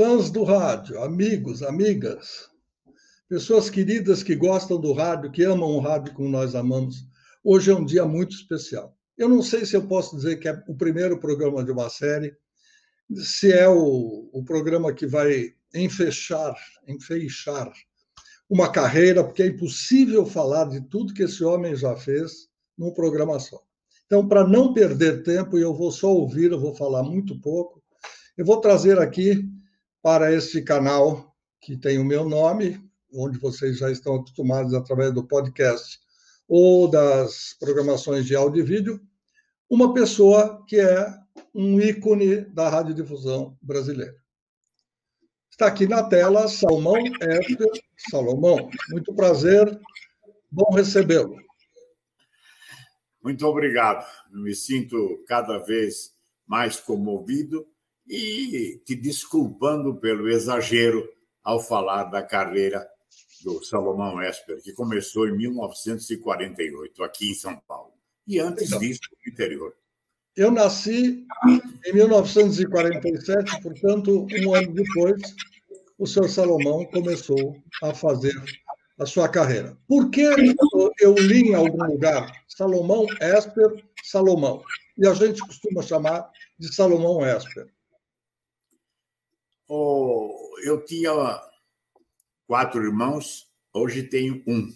fãs do rádio, amigos, amigas, pessoas queridas que gostam do rádio, que amam o rádio como nós amamos. Hoje é um dia muito especial. Eu não sei se eu posso dizer que é o primeiro programa de uma série, se é o programa que vai enfeixar uma carreira, porque é impossível falar de tudo que esse homem já fez num programa só. Então, para não perder tempo, e eu vou só ouvir, eu vou falar muito pouco, eu vou trazer aqui para este canal que tem o meu nome, onde vocês já estão acostumados através do podcast ou das programações de áudio e vídeo, uma pessoa que é um ícone da radiodifusão brasileira. Está aqui na tela Salomão Esper. Salomão, muito prazer, bom recebê-lo. Muito obrigado. Me sinto cada vez mais comovido e te desculpando pelo exagero ao falar da carreira do Salomão Esper, que começou em 1948, aqui em São Paulo. E antes disso, no interior. Eu nasci em 1947, portanto, um ano depois, o senhor Salomão começou a fazer a sua carreira. Por que eu li em algum lugar Salomão Esper, Salomão? E a gente costuma chamar de Salomão Esper. Eu tinha 4 irmãos, hoje tenho um.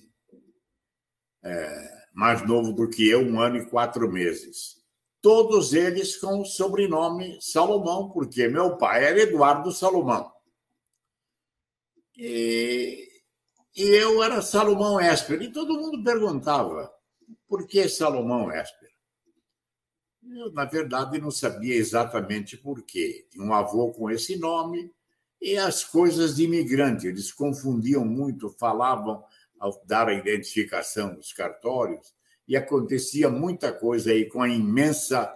Mais novo do que eu, 1 ano e 4 meses. Todos eles com o sobrenome Salomão, porque meu pai era Eduardo Salomão. E eu era Salomão Esper. E todo mundo perguntava, por que Salomão Esper? Eu, na verdade, não sabia exatamente por quê. Tinha um avô com esse nome e as coisas de imigrante. Eles confundiam muito, falavam ao dar a identificação dos cartórios, e acontecia muita coisa aí com a imensa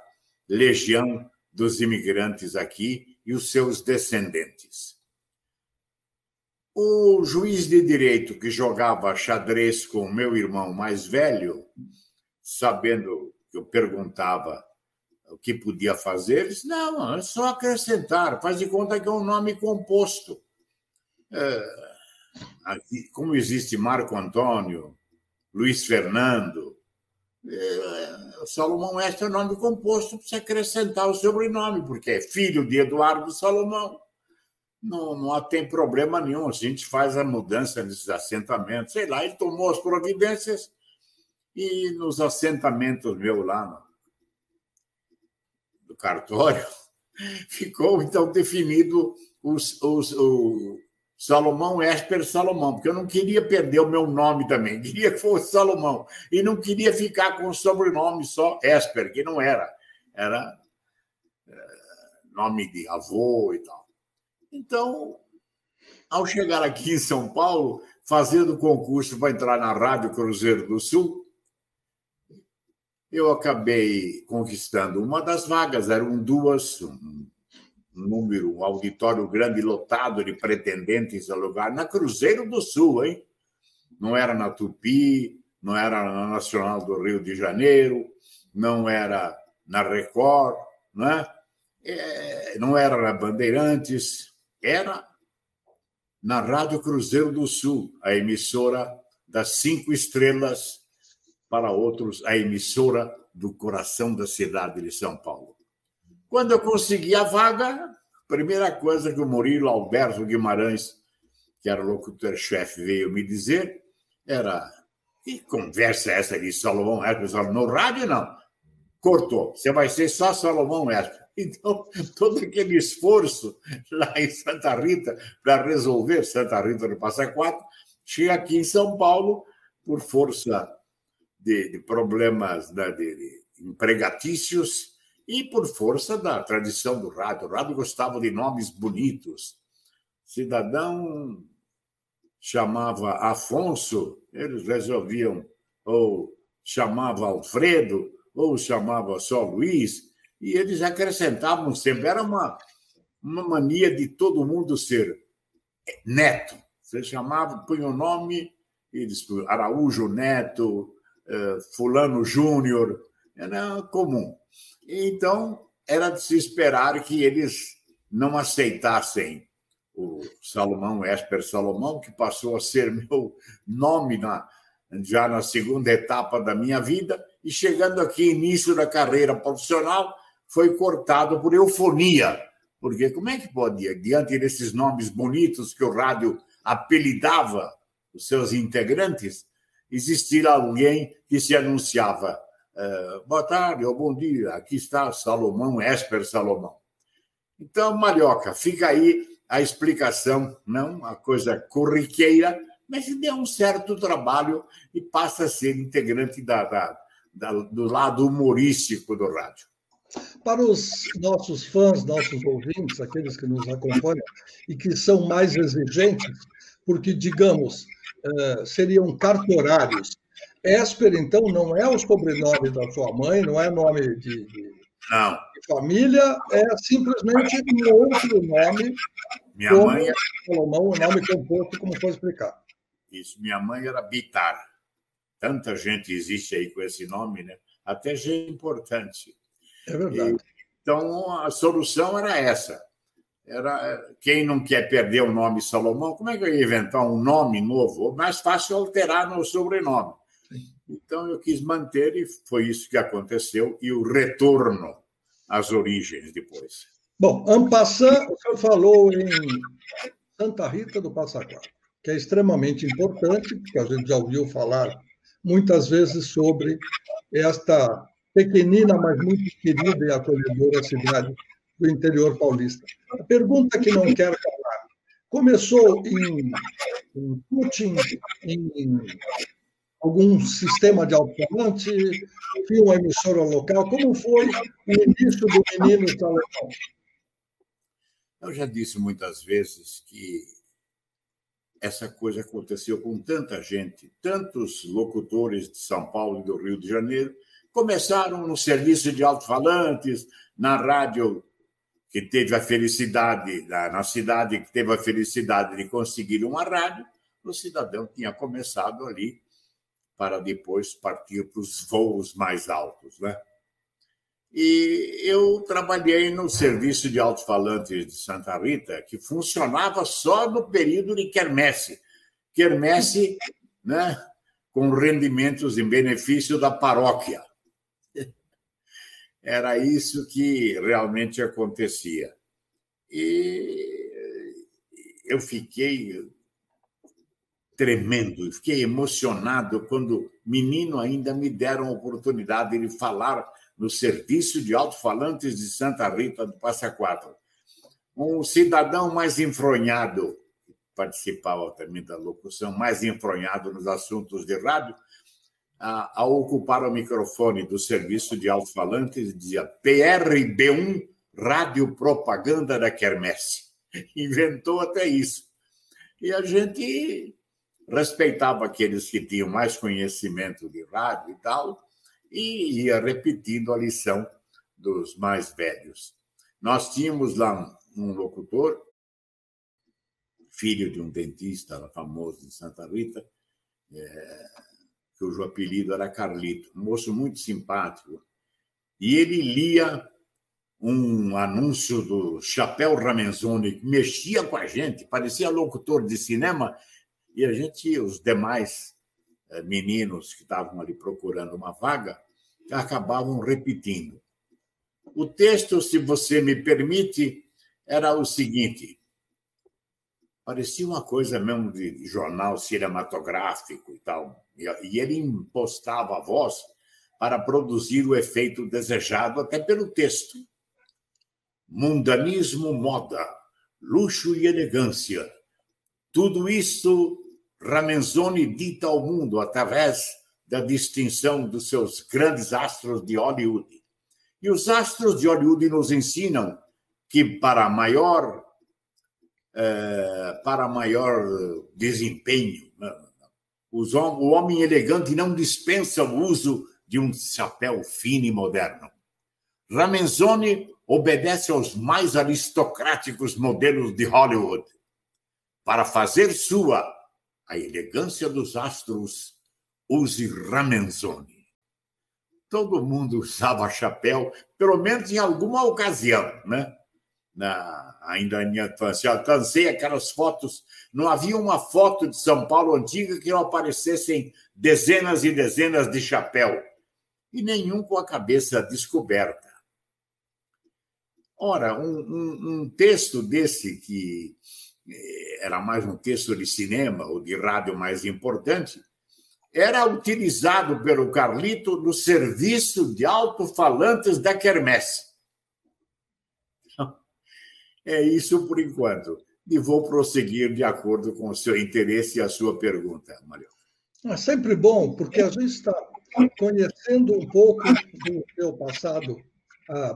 legião dos imigrantes aqui e os seus descendentes. O juiz de direito que jogava xadrez com o meu irmão mais velho, sabendo que eu perguntava o que podia fazer, ele disse, não, é só acrescentar, faz de conta que é um nome composto. Como existe Marco Antônio, Luiz Fernando, Salomão Esper é nome composto para se acrescentar o sobrenome, porque é filho de Eduardo Salomão. Não tem problema nenhum, a gente faz a mudança nesses assentamentos. Sei lá, ele tomou as providências e nos assentamentos meu lá no cartório ficou, então, definido o Salomão Esper Salomão, porque eu não queria perder o meu nome também, queria que fosse Salomão, e não queria ficar com o sobrenome só Esper, que não era nome de avô e tal. Então, ao chegar aqui em São Paulo, fazendo concurso para entrar na Rádio Cruzeiro do Sul, eu acabei conquistando uma das vagas, eram 2, um auditório grande, lotado de pretendentes a lugar, na Cruzeiro do Sul, hein? Não era na Tupi, não era na Nacional do Rio de Janeiro, não era na Record, né? Não era na Bandeirantes, era na Rádio Cruzeiro do Sul, a emissora das 5 estrelas, para outros, a emissora do coração da cidade de São Paulo. Quando eu consegui a vaga, a primeira coisa que o Murilo Alberto Guimarães, que era o locutor-chefe, veio me dizer era: que conversa é essa de Salomão Esper? No rádio, não. Cortou. Você vai ser só Salomão Esper. Então, todo aquele esforço lá em Santa Rita para resolver Santa Rita do Passa Quatro, chega aqui em São Paulo, por força de problemas de empregatícios, e por força da tradição do rádio. O rádio gostava de nomes bonitos. Cidadão chamava Afonso, eles resolviam, ou chamava Alfredo, ou chamava só Luiz, e eles acrescentavam sempre. Era uma mania de todo mundo ser Neto. Você chamava, punha o nome, eles Araújo Neto, Fulano Júnior, era comum. Então, era de se esperar que eles não aceitassem o Salomão Esper Salomão, que passou a ser meu nome já na segunda etapa da minha vida, e chegando aqui, início da carreira profissional, foi cortado por eufonia. Porque como é que pode, diante desses nomes bonitos que o rádio apelidava os seus integrantes, existir alguém que se anunciava: boa tarde ou bom dia, aqui está Salomão Esper Salomão. Então, Marioca, fica aí a explicação, não a coisa corriqueira, mas deu um certo trabalho e passa a ser integrante do lado humorístico do rádio. Para os nossos fãs, nossos ouvintes, aqueles que nos acompanham e que são mais exigentes, porque, digamos, seriam cartorários. Esper, então, não é o sobrenome da sua mãe, não é nome de família, é simplesmente um outro nome. Minha mãe era Salomão, o nome composto, como foi explicado. Isso, minha mãe era Bitar. Tanta gente existe aí com esse nome, né? Até gente importante. É verdade. Então, a solução era essa. Quem não quer perder o nome Salomão, como é que eu ia inventar um nome novo? Mais fácil alterar no sobrenome. Então, eu quis manter e foi isso que aconteceu, e o retorno às origens depois. Bom, en passant, o senhor falou em Santa Rita do Passa Quatro, que é extremamente importante, porque a gente já ouviu falar muitas vezes sobre esta pequenina, mas muito querida e acolhedora cidade do interior paulista. A pergunta que não quero calar: começou em Putin, em algum sistema de alto-falante, tinha uma emissora local? Como foi o início do menino Salomão? Eu já disse muitas vezes que essa coisa aconteceu com tanta gente, tantos locutores de São Paulo e do Rio de Janeiro começaram no serviço de alto-falantes, na rádio que teve a felicidade, na cidade que teve a felicidade de conseguir uma rádio, o cidadão tinha começado ali para depois partir para os voos mais altos, né? E eu trabalhei no serviço de alto-falantes de Santa Rita, que funcionava só no período de quermesse. Quermesse, né, com rendimentos em benefício da paróquia. Era isso que realmente acontecia. E eu fiquei tremendo, fiquei emocionado quando, menino, ainda me deram a oportunidade de falar no serviço de alto-falantes de Santa Rita do Passa Quatro. Um cidadão mais enfronhado, participava também da locução, mais enfronhado nos assuntos de rádio, ao ocupar o microfone do serviço de alto-falantes, dizia: PRB1, Rádio Propaganda da Quermesse. Inventou até isso. E a gente respeitava aqueles que tinham mais conhecimento de rádio e tal, e ia repetindo a lição dos mais velhos. Nós tínhamos lá um locutor, filho de um dentista famoso de Santa Rita, cujo apelido era Carlito, um moço muito simpático, e ele lia um anúncio do Chapéu Ramenzoni, que mexia com a gente, parecia locutor de cinema, e a gente, os demais meninos que estavam ali procurando uma vaga, acabavam repetindo. O texto, se você me permite, era o seguinte: parecia uma coisa mesmo de jornal cinematográfico e tal, e ele impostava a voz para produzir o efeito desejado até pelo texto. Mundanismo, moda, luxo e elegância. Tudo isso Ramenzoni dita ao mundo através da distinção dos seus grandes astros de Hollywood. E os astros de Hollywood nos ensinam que para maior desempenho, o homem elegante não dispensa o uso de um chapéu fino e moderno. Ramenzoni obedece aos mais aristocráticos modelos de Hollywood. Para fazer sua a elegância dos astros, use Ramenzoni. Todo mundo usava chapéu, pelo menos em alguma ocasião, né? ainda na minha infância. Alcancei aquelas fotos. Não havia uma foto de São Paulo antiga que não aparecessem dezenas e dezenas de chapéu, e nenhum com a cabeça descoberta. Ora, um texto desse, que era mais um texto de cinema ou de rádio mais importante, era utilizado pelo Carlito no serviço de alto-falantes da Quermesse. É isso por enquanto. E vou prosseguir de acordo com o seu interesse e a sua pergunta, Maria. É sempre bom, porque a gente está conhecendo um pouco do seu passado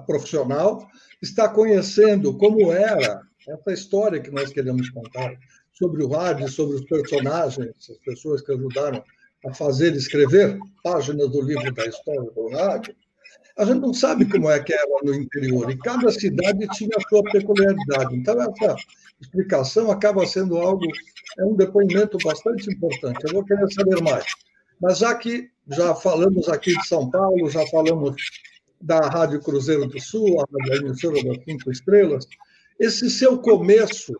profissional, está conhecendo como era essa história que nós queremos contar sobre o rádio, sobre os personagens, as pessoas que ajudaram a fazer escrever páginas do livro da história do rádio. A gente não sabe como é que era no interior, e cada cidade tinha a sua peculiaridade. Então, essa explicação acaba sendo um depoimento bastante importante. Eu vou querer saber mais. Mas já falamos aqui de São Paulo, já falamos da Rádio Cruzeiro do Sul, a emissora das 5 Estrelas, esse seu começo,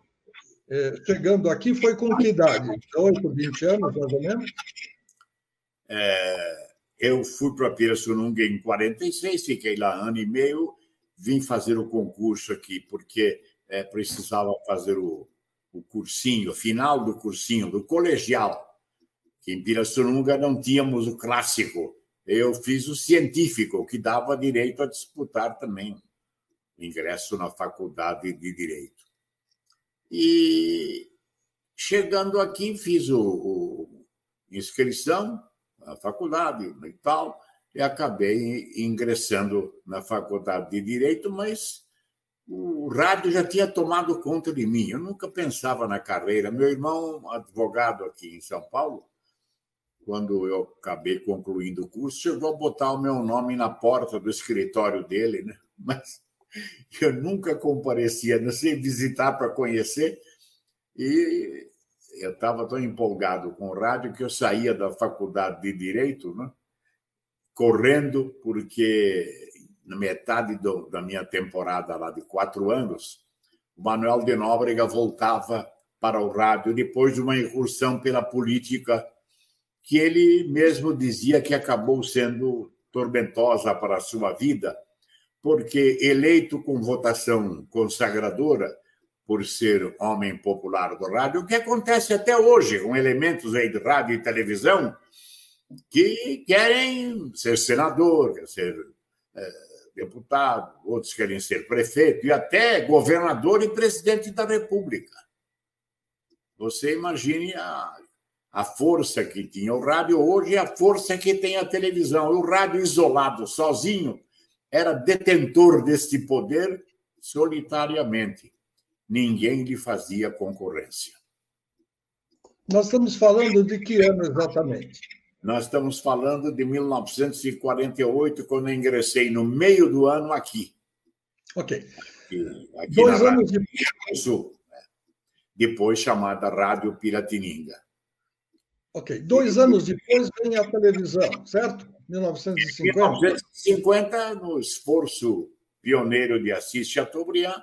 chegando aqui, foi com que idade? 18, 20 anos, mais ou menos? Eu fui para Pirassununga em 46, fiquei lá ano e meio, vim fazer o concurso aqui, porque precisava fazer o cursinho, o final do cursinho, do colegial, que em Pirassununga não tínhamos o clássico. Eu fiz o científico, que dava direito a disputar também o ingresso na faculdade de Direito. E, chegando aqui, fiz inscrição na faculdade e tal, e acabei ingressando na faculdade de Direito, mas o rádio já tinha tomado conta de mim. Eu nunca pensava na carreira. Meu irmão, advogado aqui em São Paulo, quando eu acabei concluindo o curso, chegou a botar o meu nome na porta do escritório dele, né? Mas eu nunca comparecia, não sei, visitar para conhecer, e eu estava tão empolgado com o rádio que eu saía da faculdade de Direito, né? Correndo, porque na metade da minha temporada lá de 4 anos, o Manuel de Nóbrega voltava para o rádio depois de uma incursão pela política que ele mesmo dizia que acabou sendo tormentosa para a sua vida, porque eleito com votação consagradora, por ser homem popular do rádio, o que acontece até hoje com elementos aí de rádio e televisão que querem ser senador, querem ser deputado, outros querem ser prefeito e até governador e presidente da República. Você imagine a força que tinha o rádio hoje e a força que tem a televisão. O rádio isolado, sozinho, era detentor deste poder solitariamente. Ninguém lhe fazia concorrência. Nós estamos falando de que ano exatamente? Nós estamos falando de 1948, quando eu ingressei no meio do ano aqui. Ok. Aqui 2 anos depois. Depois chamada Rádio Piratininga. Ok. 2 anos depois vem a televisão, certo? 1950? 1950, no esforço pioneiro de Assis Chateaubriand,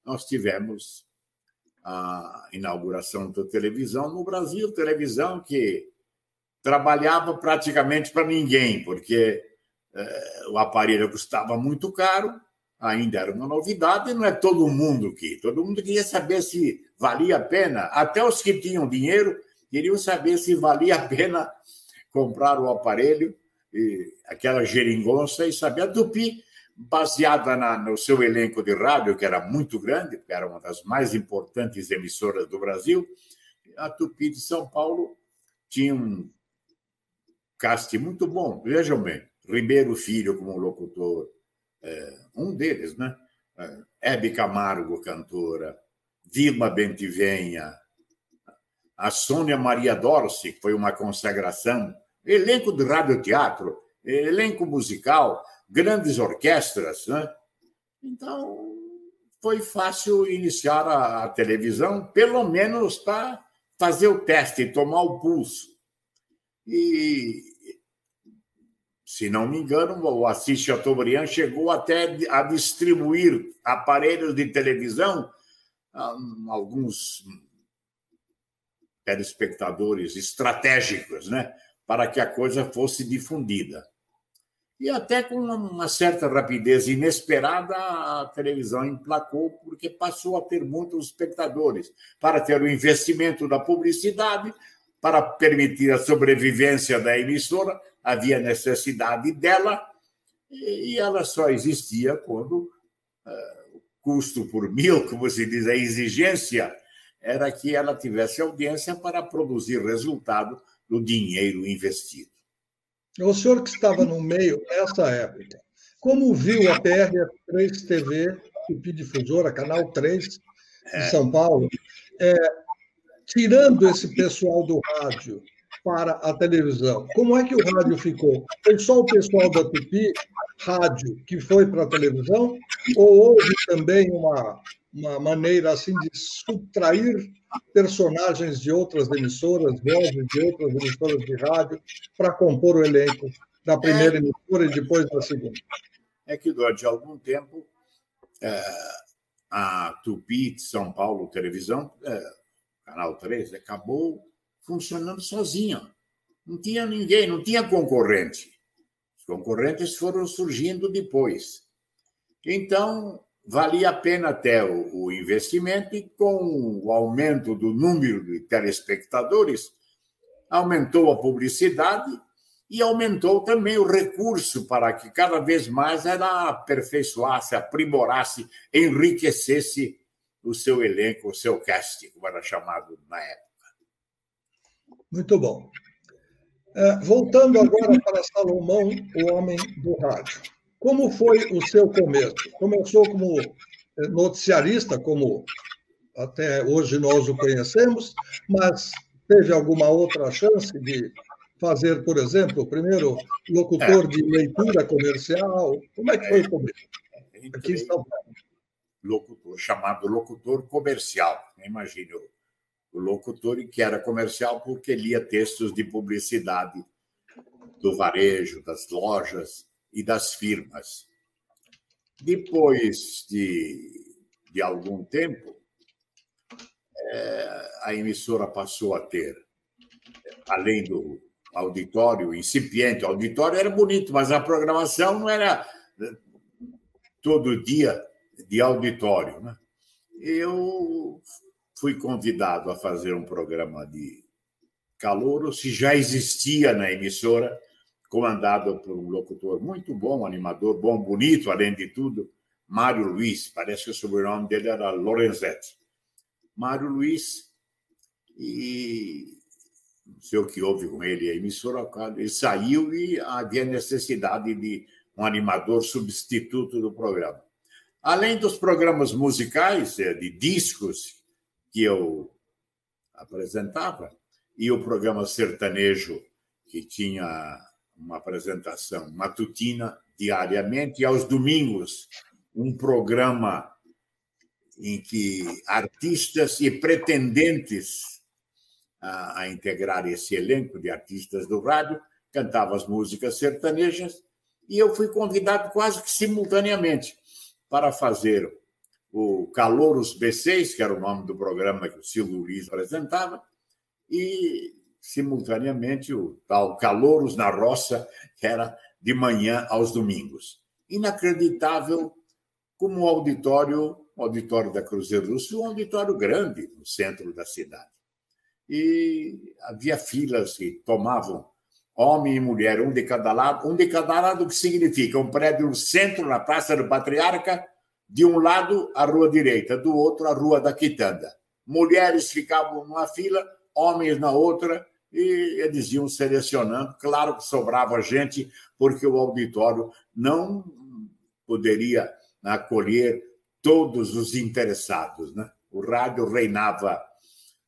nós tivemos a inauguração da televisão no Brasil, televisão que trabalhava praticamente para ninguém, porque o aparelho custava muito caro, ainda era uma novidade, e não é todo mundo queria saber se valia a pena, até os que tinham dinheiro queriam saber se valia a pena comprar o aparelho, e aquela geringonça, e saber. A Tupi, baseada no seu elenco de rádio, que era muito grande, porque era uma das mais importantes emissoras do Brasil, a Tupi de São Paulo tinha um cast muito bom. Vejam bem, Ribeiro Filho como locutor, um deles, né? Hebe Camargo, cantora, Vilma Bentivenha, a Sônia Maria Dorce, que foi uma consagração, elenco de radioteatro, elenco musical, grandes orquestras, né? Então, foi fácil iniciar a televisão, pelo menos para fazer o teste, tomar o pulso. E se não me engano, o Assis Chateaubriand chegou até a distribuir aparelhos de televisão a alguns telespectadores estratégicos, né, para que a coisa fosse difundida. E até com uma certa rapidez inesperada, a televisão emplacou, porque passou a ter muitos espectadores, para ter o investimento da publicidade, para permitir a sobrevivência da emissora, havia necessidade dela, e ela só existia quando o custo por mil, como se diz, a exigência, era que ela tivesse audiência para produzir resultado do dinheiro investido. O senhor que estava no meio nessa época, como viu a PRF3 TV, Tupi Difusora, Canal 3 de São Paulo, tirando esse pessoal do rádio para a televisão? Como é que o rádio ficou? Foi só o pessoal da Tupi Rádio que foi para a televisão? Ou houve também uma maneira assim de subtrair personagens de outras emissoras, vozes de outras emissoras de rádio, para compor o elenco da primeira emissora e depois da segunda? É que durante algum tempo a Tupi de São Paulo Televisão, Canal 3, acabou funcionando sozinha. Não tinha ninguém, não tinha concorrente. Os concorrentes foram surgindo depois. Então, valia a pena até o investimento, e com o aumento do número de telespectadores, aumentou a publicidade e aumentou também o recurso para que cada vez mais ela aperfeiçoasse, aprimorasse, enriquecesse o seu elenco, o seu casting, como era chamado na época. Muito bom. Voltando agora para Salomão, o homem do rádio. Como foi o seu começo? Começou como noticiarista, como até hoje nós o conhecemos, mas teve alguma outra chance de fazer, por exemplo, primeiro locutor de leitura comercial? Como é que foi o começo? Aqui em São Paulo. Locutor, chamado locutor comercial. Imagine o locutor que era comercial porque lia textos de publicidade do varejo, das lojas e das firmas. Depois de algum tempo, a emissora passou a ter, além do auditório incipiente, o auditório era bonito, mas a programação não era todo dia de auditório, né? Eu fui convidado a fazer um programa de calouro, se já existia na emissora, comandado por um locutor muito bom, um animador bom, bonito, além de tudo, Mário Luiz, parece que o sobrenome dele era Lorenzetti. Mário Luiz, e não sei o que houve com ele, a emissora, ele saiu e havia necessidade de um animador substituto do programa. Além dos programas musicais, de discos, que eu apresentava, e o programa sertanejo, que tinha uma apresentação matutina diariamente, e aos domingos um programa em que artistas e pretendentes a integrar esse elenco de artistas do rádio cantavam as músicas sertanejas, e eu fui convidado quase que simultaneamente para fazer o Calouros B6, que era o nome do programa que o Silvio Luiz apresentava, e, simultaneamente, o tal Calouros na Roça, que era de manhã aos domingos. Inacreditável como o auditório da Cruzeiro do Sul, um auditório grande no centro da cidade. E havia filas que tomavam homem e mulher, um de cada lado, que significa um prédio no centro, na Praça do Patriarca, de um lado a rua direita, do outro a Rua da Quitanda. Mulheres ficavam numa fila, homens na outra, e eles iam selecionando. Claro que sobrava gente, porque o auditório não poderia acolher todos os interessados, né? O rádio reinava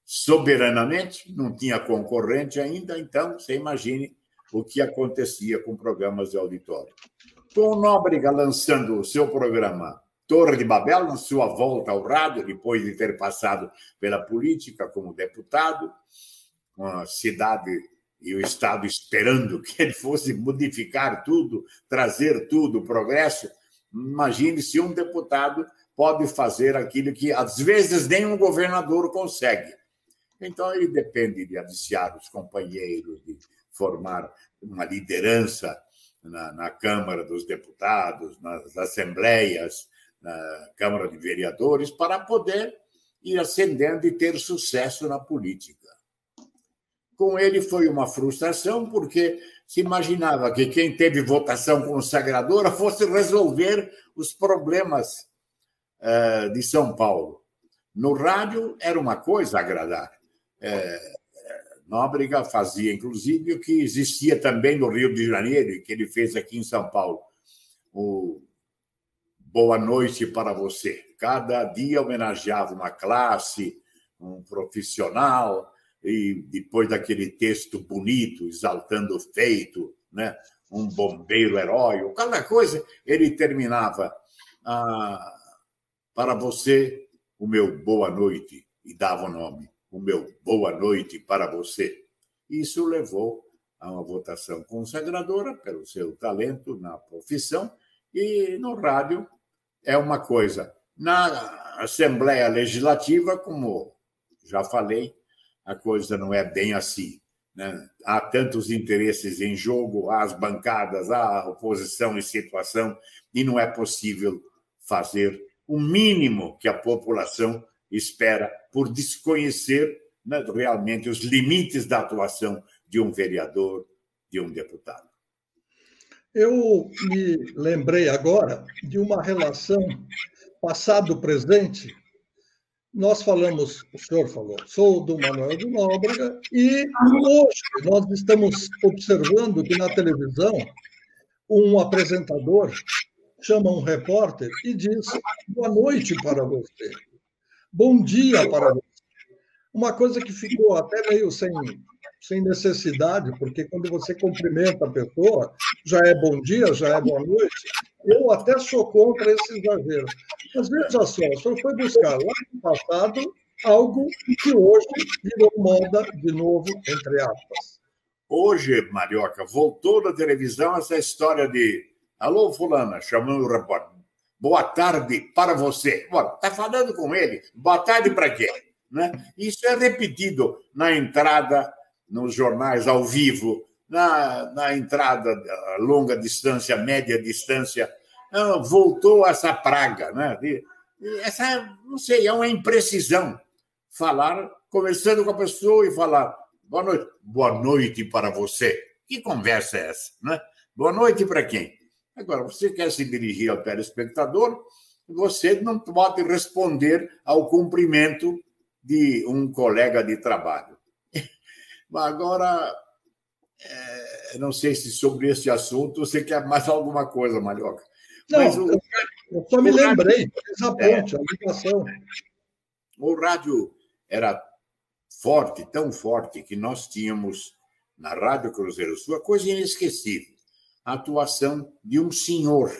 soberanamente, não tinha concorrente ainda, então você imagine o que acontecia com programas de auditório. Com o Nóbrega lançando o seu programa Torre de Babel, na sua volta ao rádio, depois de ter passado pela política como deputado, uma cidade e o Estado esperando que ele fosse modificar tudo, trazer tudo, progresso. Imagine se um deputado pode fazer aquilo que, às vezes, nem um governador consegue. Então, ele depende de aliciar os companheiros, de formar uma liderança na Câmara dos Deputados, nas assembleias, na Câmara de Vereadores, para poder ir ascendendo e ter sucesso na política. Com ele foi uma frustração, porque se imaginava que quem teve votação consagradora fosse resolver os problemas de São Paulo. No rádio era uma coisa agradar. Nóbrega fazia, inclusive, o que existia também no Rio de Janeiro e que ele fez aqui em São Paulo. O Boa Noite para Você. Cada dia homenageava uma classe, um profissional, e depois daquele texto bonito, exaltando o feito, né? Um bombeiro herói, cada coisa, ele terminava para você, o meu boa noite, e dava o nome, o meu boa noite para você. Isso levou a uma votação consagradora pelo seu talento na profissão, e no rádio é uma coisa. Na Assembleia Legislativa, como já falei, a coisa não é bem assim, né? Há tantos interesses em jogo, há as bancadas, há a oposição em situação, e não é possível fazer o mínimo que a população espera por desconhecer, né, realmente os limites da atuação de um vereador, de um deputado. Eu me lembrei agora de uma relação passado-presente. Nós falamos, o senhor falou, sou do Manuel de Nóbrega, e hoje nós estamos observando que na televisão um apresentador chama um repórter e diz boa noite para você, bom dia para você. Uma coisa que ficou até meio sem necessidade, porque quando você cumprimenta a pessoa, já é bom dia, já é boa noite. Eu até sou contra esse exagero. Mas veja só, o senhor foi buscar lá no passado algo que hoje virou moda de novo, entre aspas. Hoje, Marioca, voltou na televisão essa história de alô, fulana, chamando o repórter. Boa tarde para você. Está falando com ele. Boa tarde para quê? Né? Isso é repetido na entrada nos jornais ao vivo, na entrada a longa distância, média distância. Voltou essa praga, né? Essa, não sei, é uma imprecisão. Falar, conversando com a pessoa e falar boa noite para você. Que conversa é essa? Né? Boa noite para quem? Agora, você quer se dirigir ao telespectador, você não pode responder ao cumprimento de um colega de trabalho. Agora, não sei se sobre esse assunto você quer mais alguma coisa, Marioca. Não, mas eu só me lembrei, essa ponte, a ligação. O rádio era forte, tão forte, que nós tínhamos na Rádio Cruzeiro Sul, coisa inesquecível, a atuação de um senhor,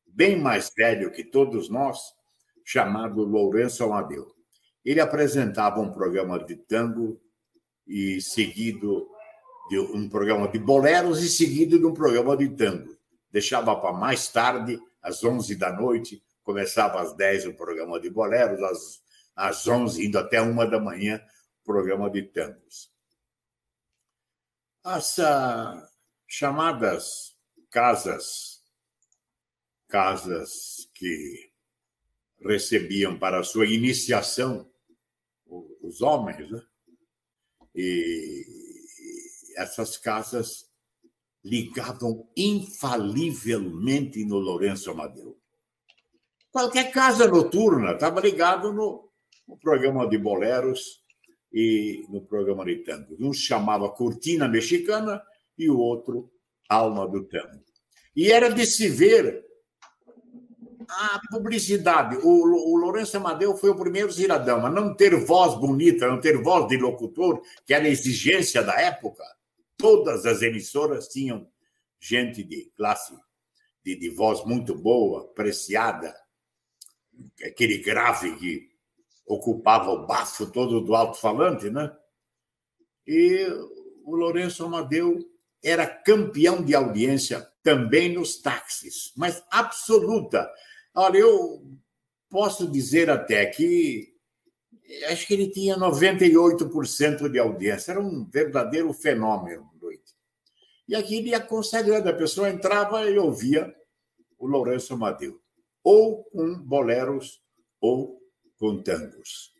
bem mais velho que todos nós, chamado Lourenço Amadeu. Ele apresentava um programa de tango e seguido de um programa de boleros e seguido de um programa de tango. Deixava para mais tarde, às 11 da noite, começava às 10 o programa de boleros, às 11, indo até 1 da manhã, o programa de tangos. As chamadas casas que recebiam para a sua iniciação os homens, né? E essas casas ligavam infalivelmente no Lourenço Amadeu. Qualquer casa noturna estava ligado no programa de boleros e no programa de tango. Um chamava Cortina Mexicana e o outro Alma do Tango. E era de se ver a publicidade. O Lourenço Amadeu foi o primeiro cidadão a não ter voz bonita, não ter voz de locutor, que era a exigência da época. Todas as emissoras tinham gente de classe, de voz muito boa, apreciada, aquele grave que ocupava o bafo todo do alto-falante, né? E o Lourenço Amadeu era campeão de audiência também nos táxis, mas absoluta. Olha, eu posso dizer até que acho que ele tinha 98% de audiência, era um verdadeiro fenômeno. E aqui ele ia consagrando, a pessoa entrava e ouvia o Lourenço Amadeu, ou com boleros ou com tangos.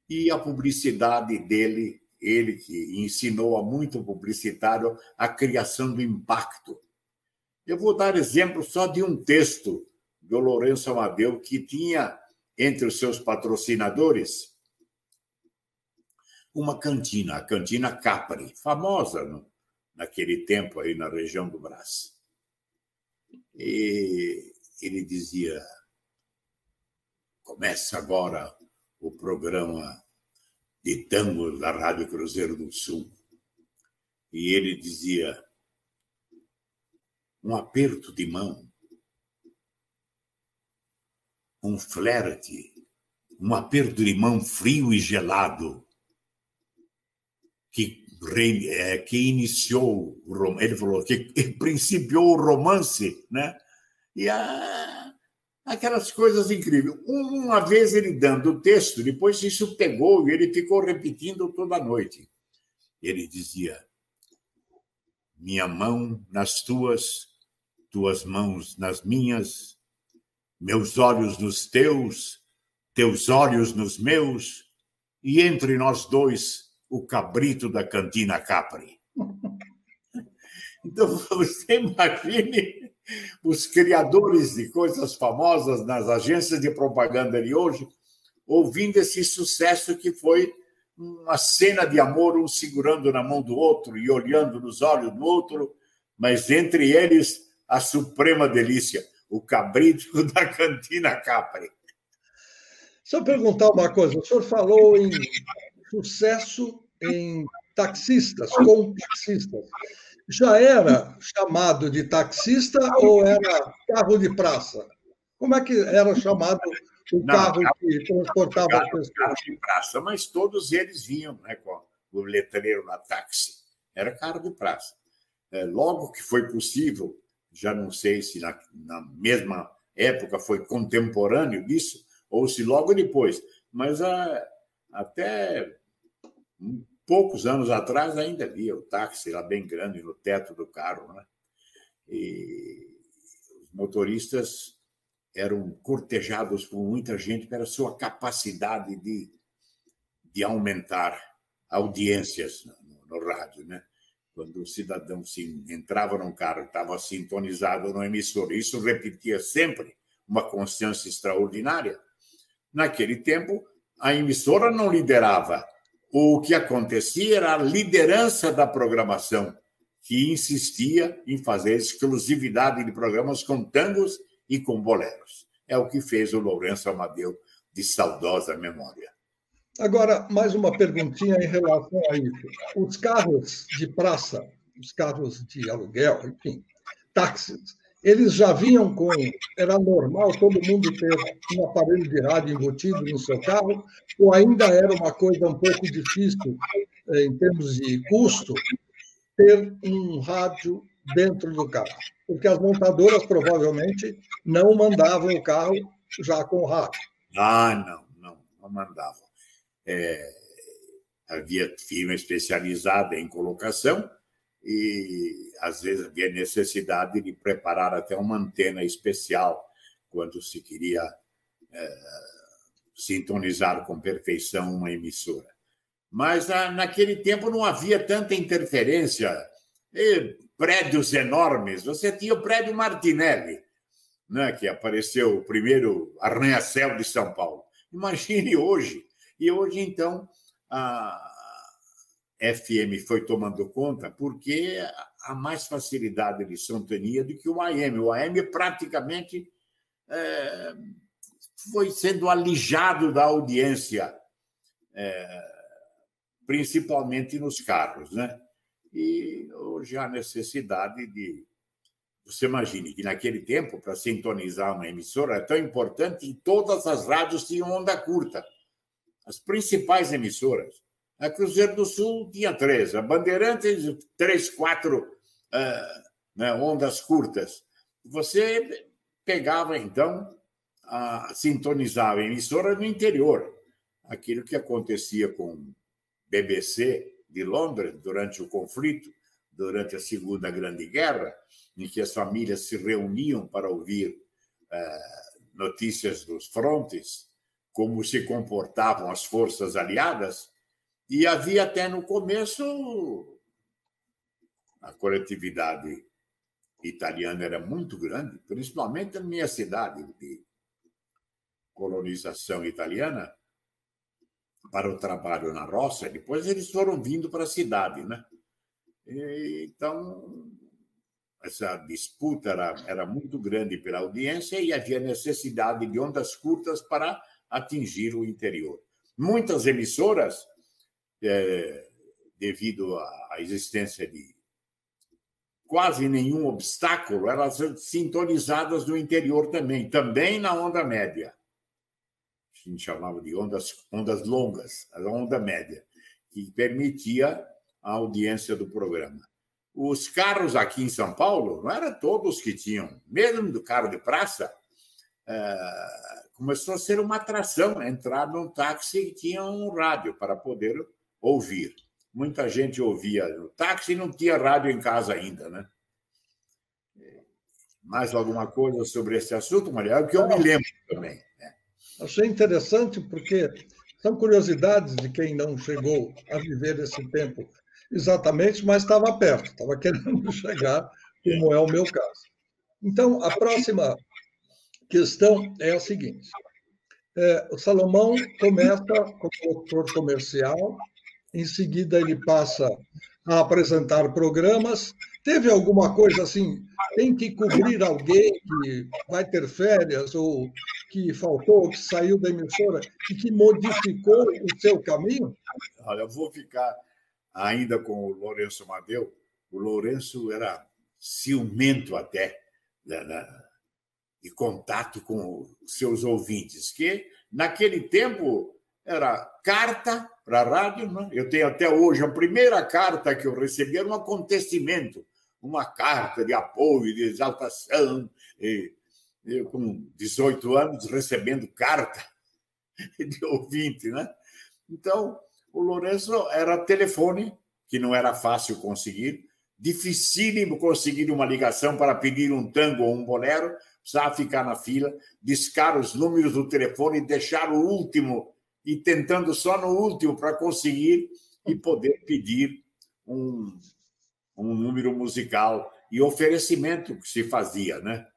E a publicidade dele, ele que ensinou a muito publicitário a criação do impacto. Eu vou dar exemplo só de um texto do Lourenço Amadeu que tinha entre os seus patrocinadores uma cantina, a Cantina Capri, famosa naquele tempo aí na região do Brás. E ele dizia: começa agora o programa de tango da Rádio Cruzeiro do Sul. E ele dizia: um aperto de mão, um flerte, um aperto de mão frio e gelado que iniciou, ele falou, que principiou o romance, né? E aquelas coisas incríveis. Uma vez ele dando o texto, depois isso pegou e ele ficou repetindo toda a noite. Ele dizia: minha mão nas tuas, tuas mãos nas minhas, meus olhos nos teus, teus olhos nos meus, e entre nós dois, o cabrito da Cantina Capri. Então, você imagine os criadores de coisas famosas nas agências de propaganda de hoje, ouvindo esse sucesso que foi uma cena de amor, um segurando na mão do outro e olhando nos olhos do outro, mas entre eles a suprema delícia, o cabrito da Cantina Capri. Se eu perguntar uma coisa, o senhor falou em sucesso em taxistas, com taxistas. Já era chamado de taxista ou era carro de praça? Como é que era chamado o carro que transportava as pessoas? Carro de praça, mas todos eles vinham, né, com o letreiro na táxi. Era carro de praça. Logo que foi possível, já não sei se na mesma época foi contemporâneo disso, ou se logo depois, mas até poucos anos atrás ainda havia o táxi lá bem grande no teto do carro, né? E os motoristas eram cortejados por muita gente pela sua capacidade de aumentar audiências no rádio, né? Quando o cidadão entrava num carro, estava sintonizado no emissor, isso repetia sempre uma constância extraordinária. Naquele tempo, a emissora não liderava. O que acontecia era a liderança da programação, que insistia em fazer exclusividade de programas com tangos e com boleros. É o que fez o Lourenço Amadeu, de saudosa memória. Agora, mais uma perguntinha em relação a isso. Os carros de praça, os carros de aluguel, enfim, táxis, eles já vinham com... Era normal todo mundo ter um aparelho de rádio embutido no seu carro, ou ainda era uma coisa um pouco difícil, em termos de custo, ter um rádio dentro do carro? Porque as montadoras provavelmente não mandavam o carro já com rádio. Não mandavam. Havia firma especializada em colocação e, às vezes, havia necessidade de preparar até uma antena especial quando se queria sintonizar com perfeição uma emissora. Mas, naquele tempo, não havia tanta interferência. Prédios enormes. Você tinha o prédio Martinelli, né, que apareceu o primeiro arranha-céu de São Paulo. Imagine hoje. E hoje, então, a FM foi tomando conta porque há mais facilidade de sintonia do que o AM. O AM praticamente foi sendo alijado da audiência, principalmente nos carros, né? E hoje há necessidade de... Você imagine que naquele tempo, para sintonizar uma emissora, é tão importante que todas as rádios tinham onda curta. As principais emissoras. A Cruzeiro do Sul tinha 3, a Bandeirantes, 3, 4 ondas curtas. Você pegava, então, sintonizava a emissora no interior. Aquilo que acontecia com BBC de Londres durante o conflito, durante a Segunda Grande Guerra, em que as famílias se reuniam para ouvir notícias dos frontes, como se comportavam as forças aliadas, e havia até no começo a coletividade italiana era muito grande, principalmente na minha cidade de colonização italiana, para o trabalho na roça. Depois eles foram vindo para a cidade, né? Então, essa disputa era muito grande pela audiência e havia necessidade de ondas curtas para atingir o interior. Muitas emissoras, devido à existência de quase nenhum obstáculo, elas são sintonizadas no interior também na onda média. A gente chamava de ondas longas, a onda média, que permitia a audiência do programa. Os carros aqui em São Paulo, não eram todos que tinham, mesmo do carro de praça, começou a ser uma atração entrar num táxi e tinha um rádio para poder ouvir. Muita gente ouvia no táxi e não tinha rádio em casa ainda, né? Mais alguma coisa sobre esse assunto, Maria? É o que eu me lembro também. Achei interessante porque são curiosidades de quem não chegou a viver esse tempo exatamente, mas estava perto, estava querendo chegar, como é o meu caso. Então, a próxima questão é a seguinte. O Salomão começa como locutor comercial, em seguida ele passa a apresentar programas. Teve alguma coisa assim, tem que cobrir alguém que vai ter férias, ou que faltou, que saiu da emissora, e que modificou o seu caminho? Olha, eu vou ficar ainda com o Lourenço Amadeu. O Lourenço era ciumento até de contato com os seus ouvintes, que naquele tempo era carta para a rádio, né? Eu tenho até hoje, a primeira carta que eu recebi era um acontecimento, uma carta de apoio, de exaltação, eu com 18 anos recebendo carta de ouvinte, né? Então, o Lourenço era telefone, que não era fácil conseguir, dificílimo conseguir uma ligação para pedir um tango ou um bolero, precisava ficar na fila, discar os números do telefone, deixar o último e tentando só no último para conseguir e poder pedir um número musical e oferecimento que se fazia, né?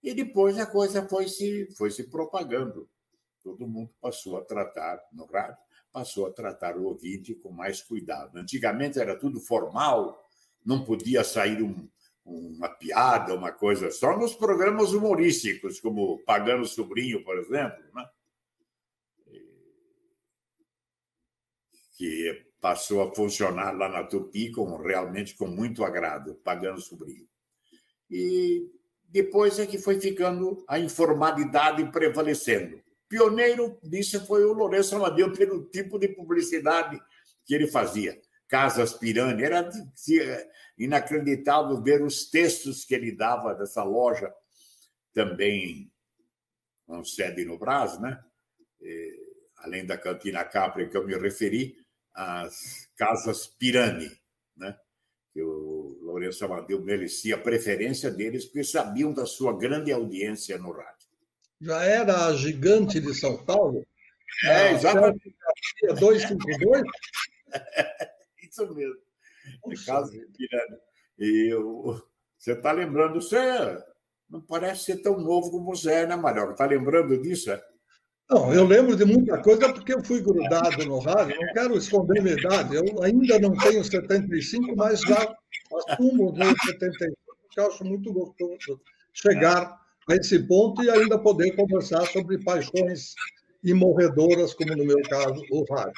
E depois a coisa foi se propagando. Todo mundo passou a tratar, no rádio, passou a tratar o ouvinte com mais cuidado. Antigamente era tudo formal, não podia sair uma piada, uma coisa, só nos programas humorísticos, como Pagando Sobrinho, por exemplo, né? Que passou a funcionar lá na Tupi realmente com muito agrado, Pagando Sobrinho. E depois é que foi ficando a informalidade prevalecendo. Pioneiro disso foi o Lourenço Amadeu, pelo tipo de publicidade que ele fazia. Casas Pirani, era inacreditável ver os textos que ele dava dessa loja, também com sede no Brás, né? Além da Cantina Capri, que eu me referi, as Casas Pirani, né? Que o Lourenço Amadeu merecia a preferência deles, porque sabiam da sua grande audiência no rádio. Já era a gigante de São Paulo? Exatamente. 252? Isso mesmo. Casa Pirani. E você está lembrando, você não parece ser tão novo como você é, né, Marioca? Está lembrando disso? Não, eu lembro de muita coisa porque eu fui grudado no rádio, não quero esconder minha idade, eu ainda não tenho 75, mas já assumo os meus 75, porque eu acho muito gostoso chegar a esse ponto e ainda poder conversar sobre paixões imorredoras, como no meu caso, o rádio.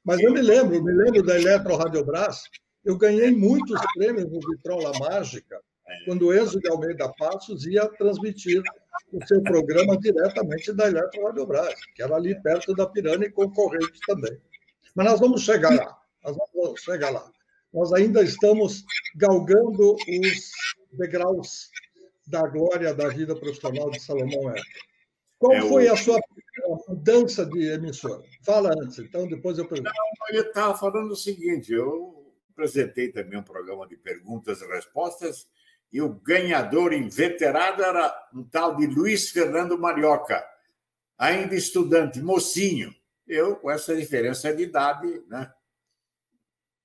Mas eu me lembro da Eletro Rádio Brás, eu ganhei muitos prêmios no Vitrola Mágica, quando Enzo de Almeida Passos ia transmitir o seu programa diretamente da Eletro Rádio Brás, que era ali perto da Pirani, concorrente também. Mas nós vamos chegar lá. Nós ainda estamos galgando os degraus da glória da vida profissional de Salomão Eco. Qual foi a sua mudança de emissora? Fala antes, então depois eu pergunto. Eu estava falando o seguinte, eu apresentei também um programa de perguntas e respostas e o ganhador inveterado era um tal de Luiz Fernando Marioca, ainda estudante, mocinho. Eu, com essa diferença de idade, né?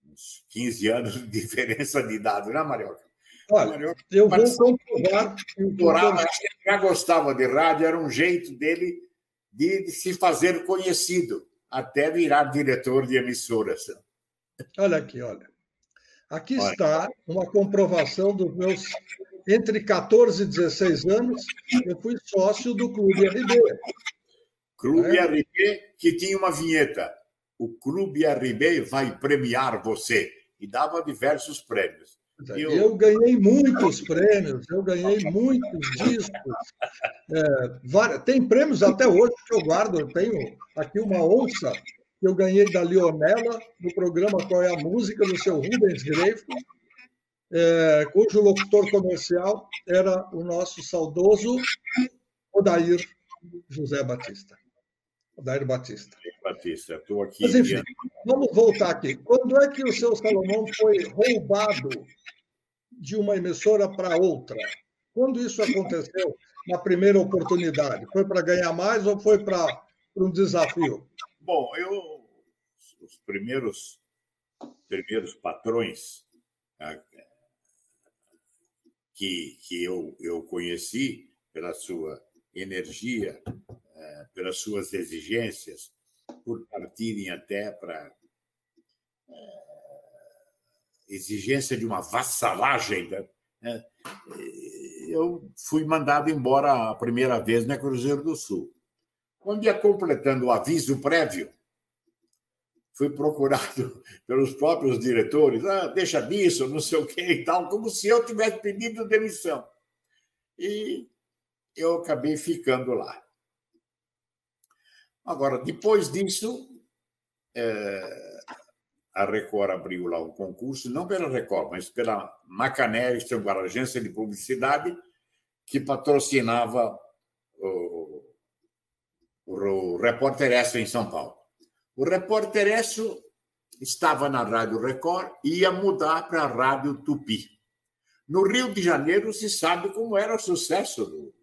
Uns 15 anos de diferença de idade, né, Marioca? Olha, Marioca, eu vou comprovar. Acho que ele já gostava de rádio, era um jeito dele de se fazer conhecido, até virar diretor de emissoras. Olha aqui, olha. Aqui está uma comprovação dos meus... Entre 14 e 16 anos, eu fui sócio do Clube RB. Clube RB, que tinha uma vinheta. O Clube RB vai premiar você. E dava diversos prêmios. Eu ganhei muitos prêmios, eu ganhei muitos discos. Tem prêmios até hoje que eu guardo. Eu tenho aqui uma onça que eu ganhei da Leonela, no programa Qual é a Música, do seu Rubens Greifo, cujo locutor comercial era o nosso saudoso Odair José Batista. Odair Batista. Batista, estou aqui. Mas, enfim, vamos voltar aqui. Quando é que o seu Salomão foi roubado de uma emissora para outra? Quando isso aconteceu na primeira oportunidade? Foi para ganhar mais ou foi para um desafio? Bom, os primeiros patrões que eu conheci pela sua energia, pelas suas exigências, por partirem até para exigência de uma vassalagem, né? Eu fui mandado embora a primeira vez na Cruzeiro do Sul. Quando ia completando o aviso prévio, fui procurado pelos próprios diretores, deixa disso, não sei o que e tal, como se eu tivesse pedido demissão. E eu acabei ficando lá. Agora, depois disso, a Record abriu lá um concurso, não pela Record, mas pela Macané, a agência de publicidade, que patrocinava o Repórter Esso em São Paulo. O Repórter Esso estava na Rádio Record e ia mudar para a Rádio Tupi. No Rio de Janeiro, se sabe como era o sucesso do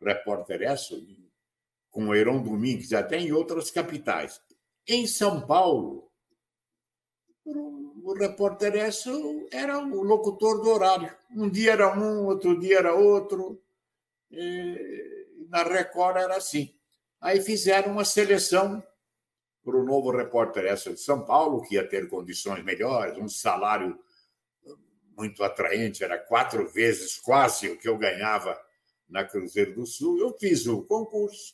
Repórter Esso, com o Heron Domingues, até em outras capitais. Em São Paulo, o Repórter Esso era o locutor do horário. Um dia era um, outro dia era outro. E na Record era assim. Aí fizeram uma seleção para o novo Repórter Esso de São Paulo, que ia ter condições melhores, um salário muito atraente, era 4 vezes quase o que eu ganhava na Cruzeiro do Sul. Eu fiz o concurso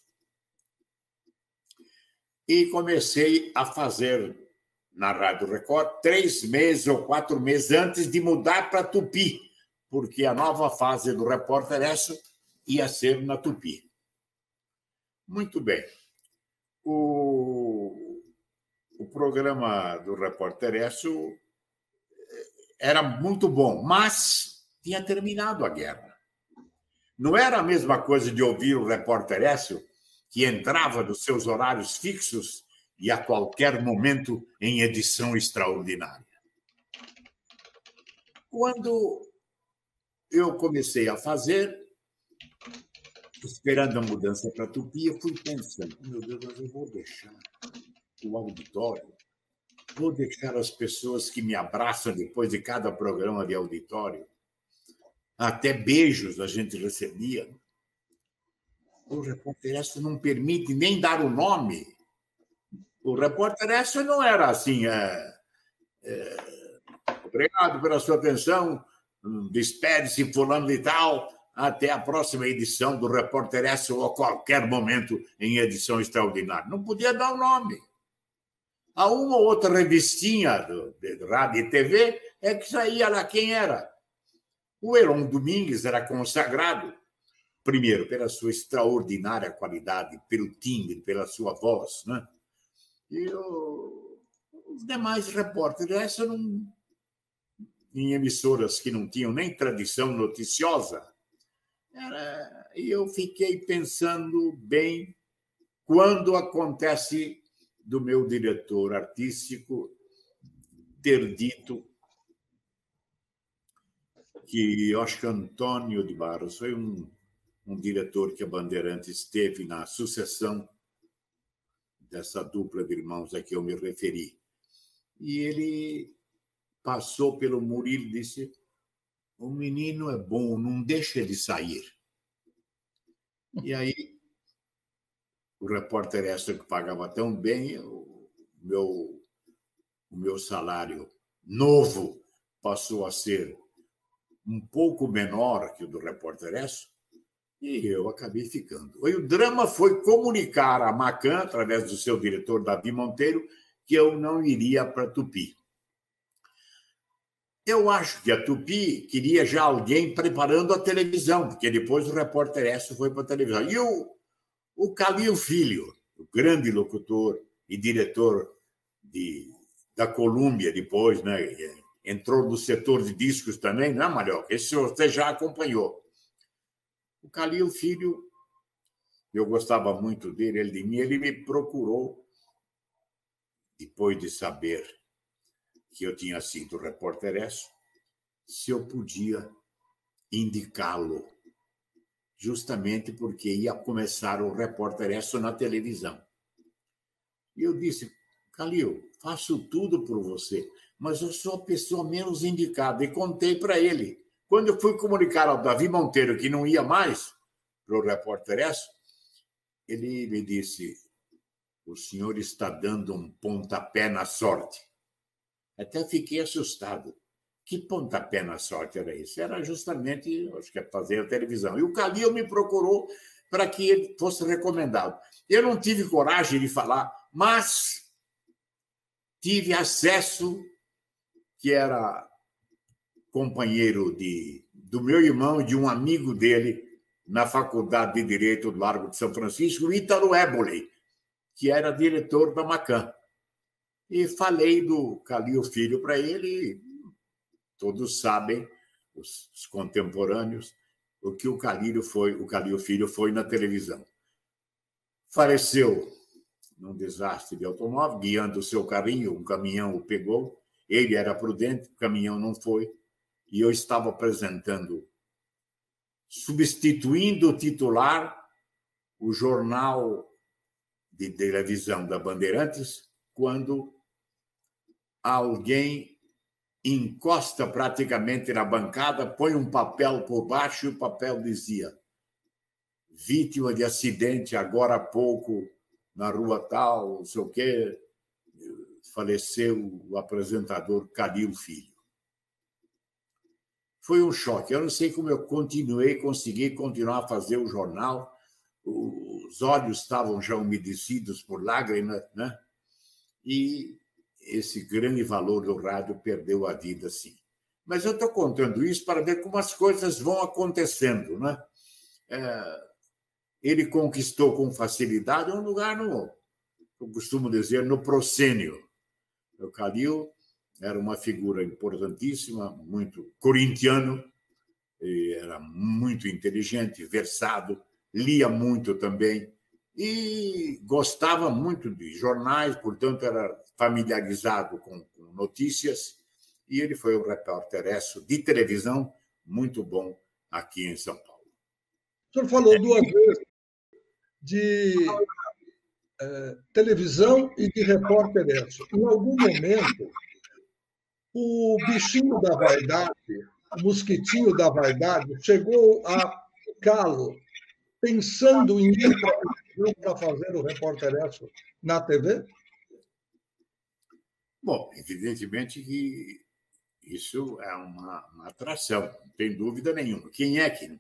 e comecei a fazer na Rádio Record 3 meses ou 4 meses antes de mudar para Tupi, porque a nova fase do Repórter Esso ia ser na Tupi. Muito bem. O programa do Repórter Esso era muito bom, mas tinha terminado a guerra. Não era a mesma coisa de ouvir o Repórter Esso, que entrava nos seus horários fixos e a qualquer momento em edição extraordinária. Quando eu comecei a fazer, esperando a mudança para Tupi, eu fui pensando, meu Deus, mas eu vou deixar o auditório, vou deixar as pessoas que me abraçam depois de cada programa de auditório, até beijos a gente recebia. O Repórter Esso não permite nem dar o nome. O Repórter Esso não era assim, obrigado pela sua atenção, despede-se fulano de tal, até a próxima edição do Repórter Esso ou a qualquer momento em edição extraordinária. Não podia dar o nome. A uma ou outra revistinha de rádio e TV é que saía lá quem era. O Heron Domingues era consagrado, primeiro, pela sua extraordinária qualidade, pelo timbre, pela sua voz, né? E o Os demais repórteres, essa não, em emissoras que não tinham nem tradição noticiosa, e eu fiquei pensando bem quando acontece do meu diretor artístico ter dito que eu acho que Antônio de Barros foi um diretor que a Bandeirantes teve na sucessão dessa dupla de irmãos a que eu me referi. E ele passou pelo Murilo e disse: o menino é bom, não deixa ele sair. E aí, o repórter extra que pagava tão bem, o meu salário novo passou a ser um pouco menor que o do repórter extra, e eu acabei ficando. E o drama foi comunicar à Macan, através do seu diretor, Davi Monteiro, que eu não iria para Tupi. Eu acho que a Tupi queria já alguém preparando a televisão, porque depois o repórter extra foi para a televisão. E o Calil Filho, o grande locutor e diretor da Colômbia depois, né? Entrou no setor de discos também, não é, Marioca? Esse você já acompanhou. O Calil Filho, eu gostava muito dele, ele de mim, ele me procurou, depois de saber que eu tinha sido repórter extra, se eu podia indicá-lo, justamente porque ia começar o repórter extra na televisão. E eu disse: Calil, faço tudo por você, mas eu sou a pessoa menos indicada. E contei para ele. Quando eu fui comunicar ao Davi Monteiro que não ia mais para o repórter extra, ele me disse: o senhor está dando um pontapé na sorte. Até fiquei assustado. Que pontapé na sorte era isso? Era justamente, acho que, fazer a televisão. E o Calil me procurou para que ele fosse recomendado. Eu não tive coragem de falar, mas tive acesso, que era companheiro do meu irmão e de um amigo dele na Faculdade de Direito do Largo de São Francisco, Ítalo Éboli, que era diretor da Macan. E falei do Calil Filho para ele, e todos sabem, os contemporâneos, o que o Calil Filho foi na televisão. Faleceu num desastre de automóvel, guiando o seu carrinho, um caminhão o pegou, ele era prudente, o caminhão não foi, e eu estava apresentando, substituindo o titular, o jornal de televisão da Bandeirantes, quando alguém encosta praticamente na bancada, põe um papel por baixo e o papel dizia: vítima de acidente agora há pouco na rua tal, não sei o quê, faleceu o apresentador Calil Filho. Foi um choque. Eu não sei como eu consegui continuar a fazer o jornal. Os olhos estavam já umedecidos por lágrimas, né? E esse grande valor do rádio perdeu a vida, sim. Mas eu estou contando isso para ver como as coisas vão acontecendo, né? Ele conquistou com facilidade um lugar eu costumo dizer, no proscênio. O Calil era uma figura importantíssima, muito corintiano, era muito inteligente, versado, lia muito também e gostava muito de jornais, portanto, era familiarizado com notícias, e ele foi um repórter extra de televisão muito bom aqui em São Paulo. O senhor falou duas vezes de televisão e de repórter extra. Em algum momento, o bichinho da vaidade, o mosquitinho da vaidade, chegou a picá-lo, pensando em ir para fazer o repórter extra na TV? Bom, evidentemente que isso é uma atração, não tem dúvida nenhuma. Quem é que...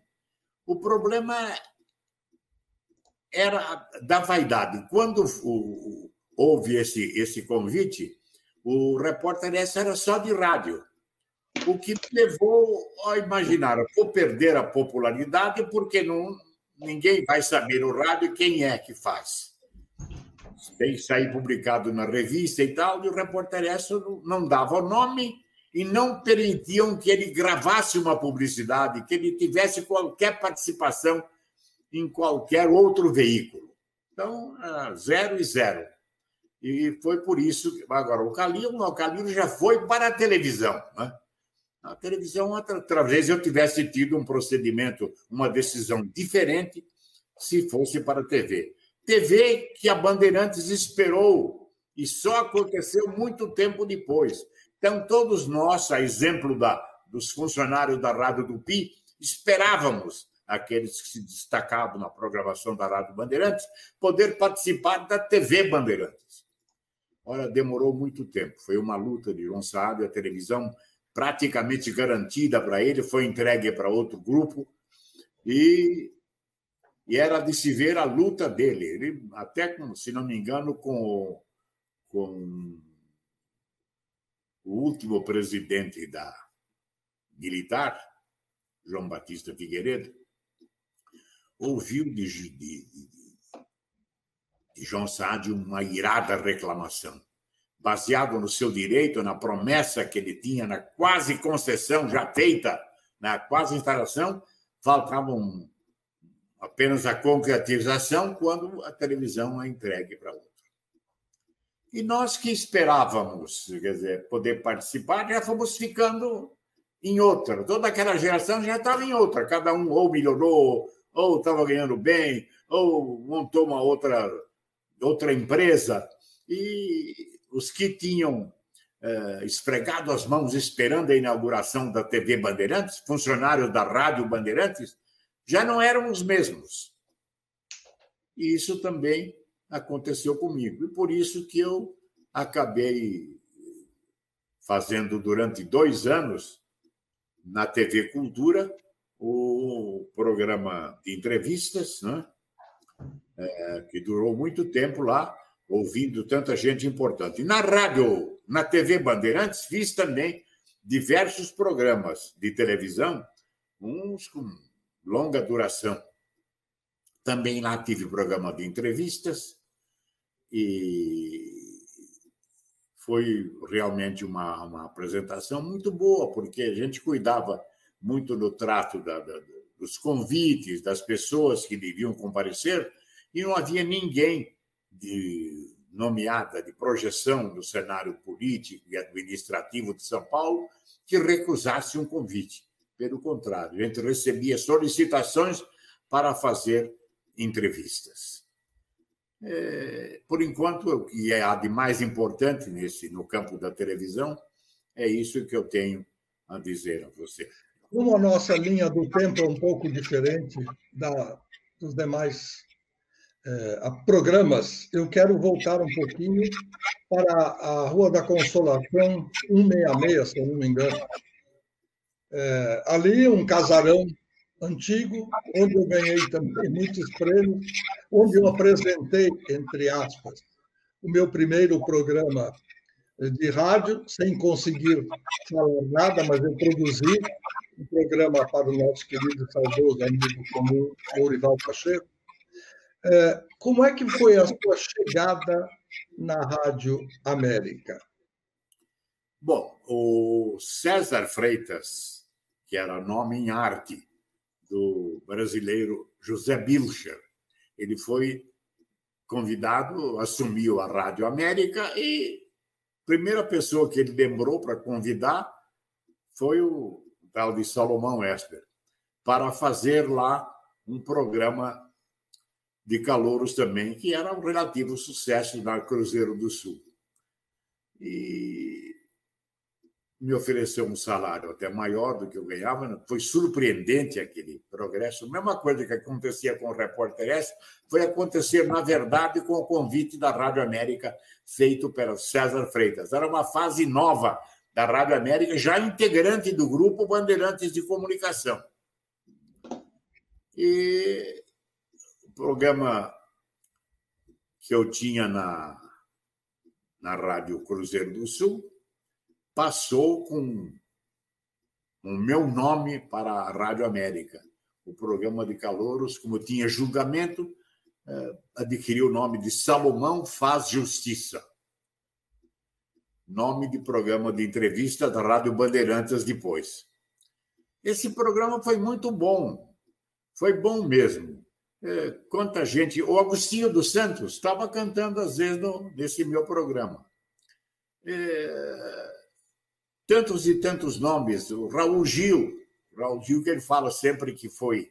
O problema era da vaidade. Quando houve esse convite, o repórter extra era só de rádio, o que me levou a imaginar: vou perder a popularidade porque ninguém vai saber no rádio quem é que faz. tem que sair publicado na revista e tal, e o Repórter Extra não dava o nome e não permitiam que ele gravasse uma publicidade, que ele tivesse qualquer participação em qualquer outro veículo. Então, 0 e 0. E foi por isso que... Agora, o Calil já foi para a televisão, né? A televisão, outra vez, eu tivesse tido um procedimento, uma decisão diferente se fosse para a TV. TV que a Bandeirantes esperou e só aconteceu muito tempo depois. Então, todos nós, a exemplo dos funcionários da Rádio Tupi, esperávamos, aqueles que se destacavam na programação da Rádio Bandeirantes, poder participar da TV Bandeirantes. Ora, demorou muito tempo. Foi uma luta de João Saad, a televisão praticamente garantida para ele, foi entregue para outro grupo e era de se ver a luta dele. Ele, até, se não me engano, com o último presidente da militar, João Batista Figueiredo, ouviu de João Saad uma irada reclamação, baseado no seu direito, na promessa que ele tinha, na quase concessão já feita, na quase instalação, faltavam apenas a concretização quando a televisão é entregue para outro. E nós que esperávamos, quer dizer, poder participar, já fomos ficando em outra. Toda aquela geração já estava em outra. Cada um ou melhorou, ou estava ganhando bem, ou montou uma outra empresa. E os que tinham esfregado as mãos esperando a inauguração da TV Bandeirantes, funcionários da Rádio Bandeirantes, já não eram os mesmos. E isso também aconteceu comigo. E por isso que eu acabei fazendo durante 2 anos, na TV Cultura, o programa de entrevistas, né? Que durou muito tempo lá, ouvindo tanta gente importante. E na rádio, na TV Bandeirantes, fiz também diversos programas de televisão, uns com longa duração. Também lá tive programa de entrevistas e foi realmente uma apresentação muito boa, porque a gente cuidava muito do trato dos convites, das pessoas que deviam comparecer, e não havia ninguém nomeada de projeção do cenário político e administrativo de São Paulo que recusasse um convite. Pelo contrário, a gente recebia solicitações para fazer entrevistas. Por enquanto, o que há de mais importante no campo da televisão é isso que eu tenho a dizer a você. Como a nossa linha do tempo é um pouco diferente dos demais programas, eu quero voltar um pouquinho para a Rua da Consolação 166, se eu não me engano. Ali, um casarão antigo, onde eu ganhei também muitos prêmios, onde eu apresentei, entre aspas, o meu primeiro programa de rádio, sem conseguir falar nada, mas eu produzi um programa para o nosso querido saudoso amigo comum, Lourival Pacheco. Como é que foi a sua chegada na Rádio América? Bom, o César Freitas, que era nome em arte do brasileiro José Bilcher, ele foi convidado, assumiu a Rádio América e a primeira pessoa que ele lembrou para convidar foi o tal de Salomão Esper, para fazer lá um programa de calouros também, que era um relativo sucesso na Cruzeiro do Sul. E me ofereceu um salário até maior do que eu ganhava. Foi surpreendente aquele progresso. A mesma coisa que acontecia com o Repórter Extra foi acontecer, na verdade, com o convite da Rádio América feito pelo César Freitas. Era uma fase nova da Rádio América, já integrante do grupo Bandeirantes de Comunicação. E o programa que eu tinha na Rádio Cruzeiro do Sul passou com o meu nome para a Rádio América. O programa de calouros, como tinha julgamento, adquiriu o nome de Salomão Faz Justiça. Nome de programa de entrevista da Rádio Bandeirantes depois. Esse programa foi muito bom. Foi bom mesmo. Quanta gente... O Agostinho dos Santos estava cantando, às vezes, nesse meu programa. Tantos e tantos nomes. O Raul Gil, que ele fala sempre que foi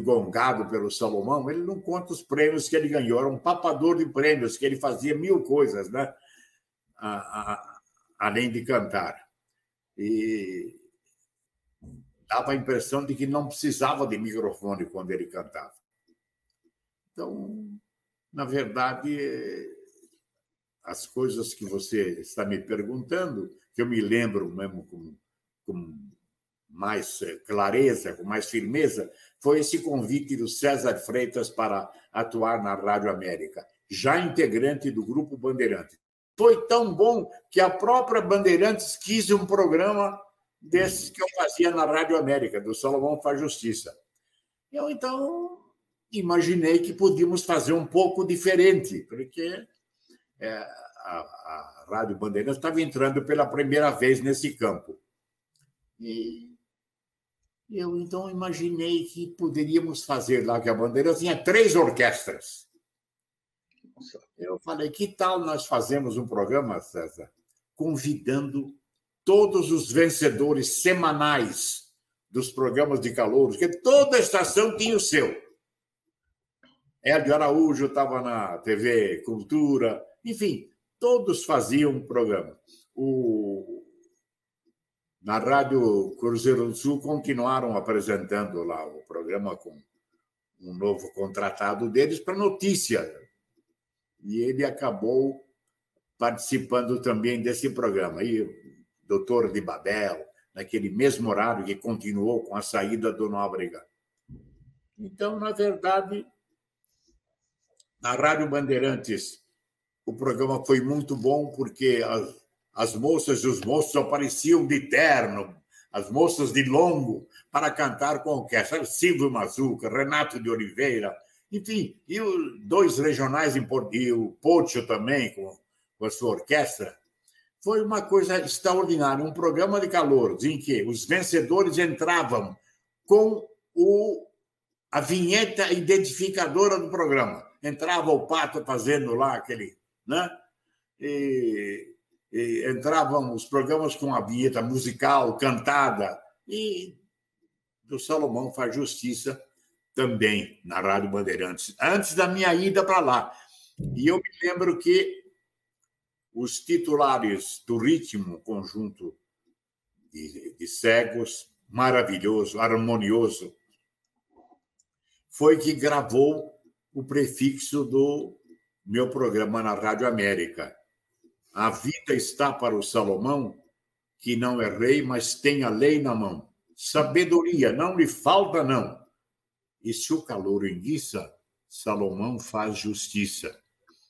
gongado pelo Salomão, ele não conta os prêmios que ele ganhou, era um papador de prêmios, que ele fazia 1000 coisas, né? Além de cantar. E dava a impressão de que não precisava de microfone quando ele cantava. Então, na verdade, as coisas que você está me perguntando, que eu me lembro mesmo com mais clareza, com mais firmeza, foi esse convite do César Freitas para atuar na Rádio América, já integrante do Grupo Bandeirantes. Foi tão bom que a própria Bandeirantes quis um programa desses que eu fazia na Rádio América, do Salomão Faz Justiça. Eu, então, imaginei que podíamos fazer um pouco diferente, porque a Rádio Bandeirantes estava entrando pela primeira vez nesse campo. E eu, então, imaginei que poderíamos fazer lá, que a Bandeirantes tinha 3 orquestras. Eu falei, que tal nós fazemos um programa, César, convidando todos os vencedores semanais dos programas de calouros, porque toda estação tinha o seu. Hélio Araújo estava na TV Cultura, enfim, todos faziam um programa. Na Rádio Cruzeiro do Sul continuaram apresentando lá o programa com um novo contratado deles para notícia. E ele acabou participando também desse programa. E o Doutor de Babel, naquele mesmo horário que continuou com a saída do Nóbrega. Então, na verdade, na Rádio Bandeirantes, o programa foi muito bom porque as moças e os moços apareciam de terno, as moças de longo, para cantar com a orquestra. Silvio Mazuca, Renato de Oliveira, enfim, e 2 regionais em Porto, o Pocho também, com a sua orquestra. Foi uma coisa extraordinária, um programa de calouros em que os vencedores entravam com a vinheta identificadora do programa. Entrava o Pato fazendo lá aquele... né? E entravam os programas com a vinheta musical, cantada, e do Salomão Faz Justiça também, na Rádio Bandeirantes, antes da minha ida para lá. E eu me lembro que os titulares do Ritmo, conjunto de cegos, maravilhoso, harmonioso, foi que gravou o prefixo do meu programa na Rádio América. A vida está para o Salomão, que não é rei, mas tem a lei na mão. Sabedoria não lhe falta, não. E se o calouro enguiça, Salomão faz justiça.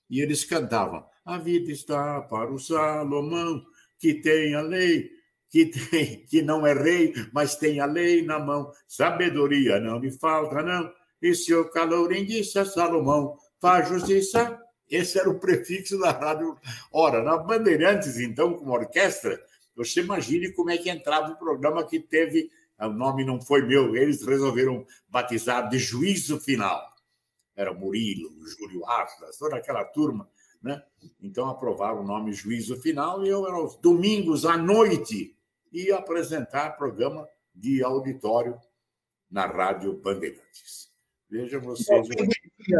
E eles cantavam, a vida está para o Salomão, que tem a lei, que não é rei, mas tem a lei na mão. Sabedoria não lhe falta, não. E se o calouro enguiça, Salomão faz justiça. Esse era o prefixo da rádio. Ora, na Bandeirantes, então, com orquestra, você imagine como é que entrava o programa que teve... O nome não foi meu, eles resolveram batizar de Juízo Final. Era Murilo, Júlio Atlas, toda aquela turma, né? Então, aprovaram o nome Juízo Final e eu, aos domingos à noite, ia apresentar programa de auditório na Rádio Bandeirantes. Vejam vocês...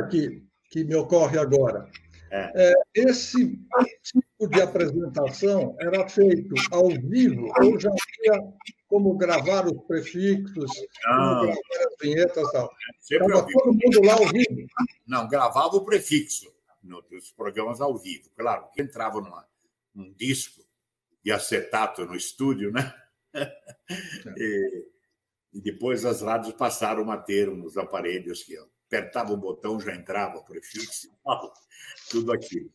Aqui, que me ocorre agora. Esse tipo de apresentação era feito ao vivo ou já havia como gravar os prefixos, como gravar as vinhetas e tal? Estava todo mundo lá ao vivo? Não, gravava o prefixo nos programas ao vivo. Claro, que entrava num disco de acetato no estúdio, né? E depois as rádios passaram a ter uns aparelhos que apertava o botão, já entrava o prefixo, tudo aquilo.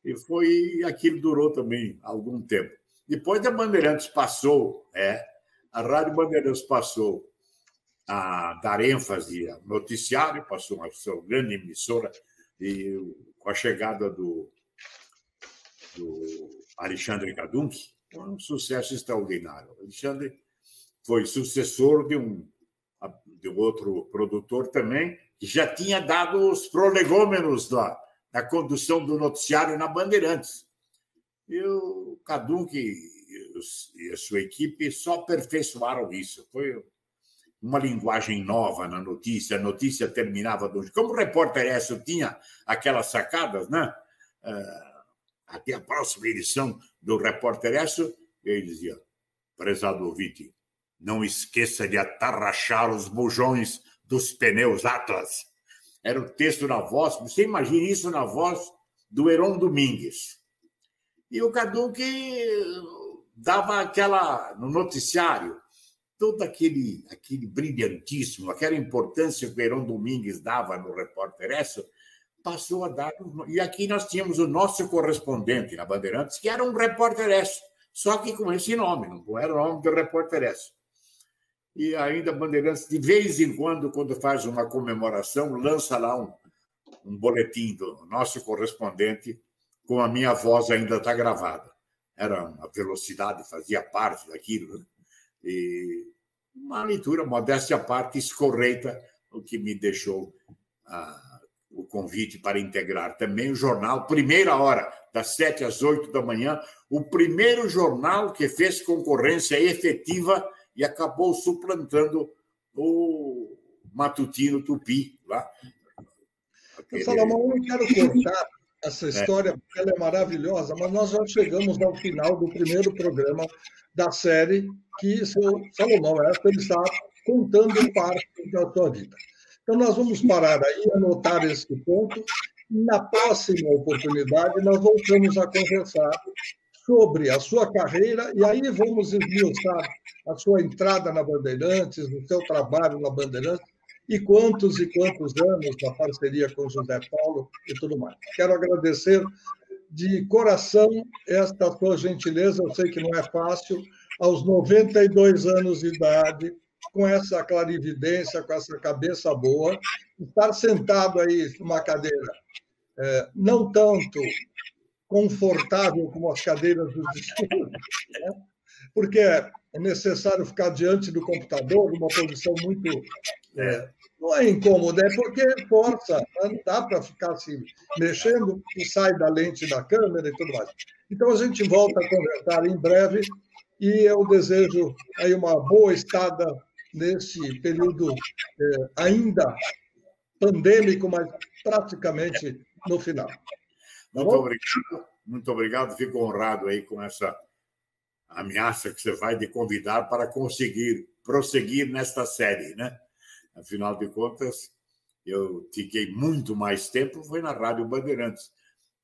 E aquilo durou também algum tempo. Depois a Bandeirantes passou, a Rádio Bandeirantes passou a dar ênfase ao noticiário, passou a ser uma grande emissora, e com a chegada do Alexandre Kadunk, foi um sucesso extraordinário. O Alexandre foi sucessor de outro produtor também, que já tinha dado os prolegômenos da condução do noticiário na Bandeirantes. E o Kadunk e a sua equipe só aperfeiçoaram isso. Foi uma linguagem nova na notícia. A notícia terminava do... Como o repórter Esso tinha aquelas sacadas, né? Até a próxima edição do repórter Esso, ele dizia: prezado ouvinte, não esqueça de atarrachar os bujões dos pneus Atlas. Era o texto na voz, você imagina isso na voz do Heron Domingues. E o Kadunk dava no noticiário, todo aquele brilhantismo, aquela importância que o Heron Domingues dava no repórter Esso, passou a dar... E aqui nós tínhamos o nosso correspondente na Bandeirantes, que era um repórter Esso, só que com esse nome, não era o nome do repórter Esso. E ainda a Bandeirantes, de vez em quando faz uma comemoração, lança lá um boletim do nosso correspondente, com a minha voz ainda está gravada. Era uma velocidade, fazia parte daquilo, né? E uma leitura, modéstia à parte, escorreita, o que me deixou o convite para integrar também o jornal, primeira hora, das 7 às 8 da manhã, o primeiro jornal que fez concorrência efetiva e acabou suplantando o matutino Tupi lá. Salomão, eu quero contar essa história, porque ela é maravilhosa, mas nós já chegamos ao final do primeiro programa da série que o Salomão Esper está contando parte da sua vida. Então, nós vamos parar aí, anotar esse ponto, e na próxima oportunidade nós voltamos a conversar sobre a sua carreira, e aí vamos esmiuçar a sua entrada na Bandeirantes, o seu trabalho na Bandeirantes, e quantos anos da parceria com José Paulo e tudo mais. Quero agradecer de coração esta sua gentileza, eu sei que não é fácil, aos 92 anos de idade, com essa clarividência, com essa cabeça boa, estar sentado aí numa cadeira não tanto confortável como as cadeiras dos estudos, né? Porque é necessário ficar diante do computador, numa posição muito... não é incômoda, é porque força, não dá para ficar se mexendo e sai da lente da câmera e tudo mais. Então, a gente volta a conversar em breve e eu desejo aí uma boa estada nesse período ainda pandêmico, mas praticamente no final. Muito obrigado. Fico honrado aí com essa ameaça que você vai de convidar para conseguir prosseguir nesta série, né? Afinal de contas, eu fiquei muito mais tempo, foi na Rádio Bandeirantes.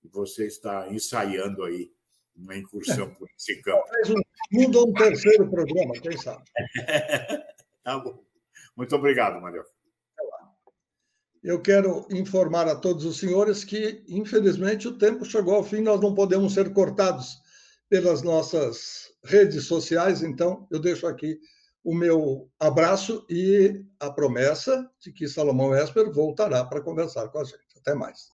E você está ensaiando aí uma incursão por esse campo. Talvez um segundo ou um terceiro programa, quem sabe? Tá bom. Muito obrigado, Maria. Eu quero informar a todos os senhores que, infelizmente, o tempo chegou ao fim, nós não podemos ser cortados pelas nossas redes sociais, então eu deixo aqui o meu abraço e a promessa de que Salomão Esper voltará para conversar com a gente. Até mais.